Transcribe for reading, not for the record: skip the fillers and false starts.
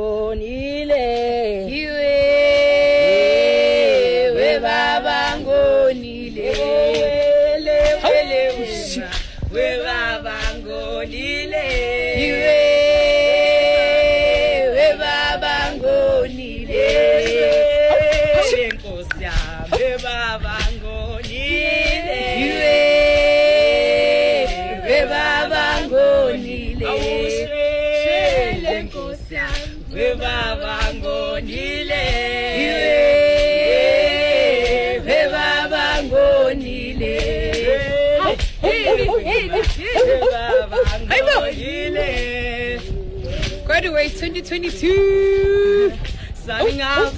Abangonile iwe we babangonile we babangonile iwe we babangonile Nkosi yami we babangonile iwe we babangonile we babangonile iwe we babangonile Graduate 2022 signing out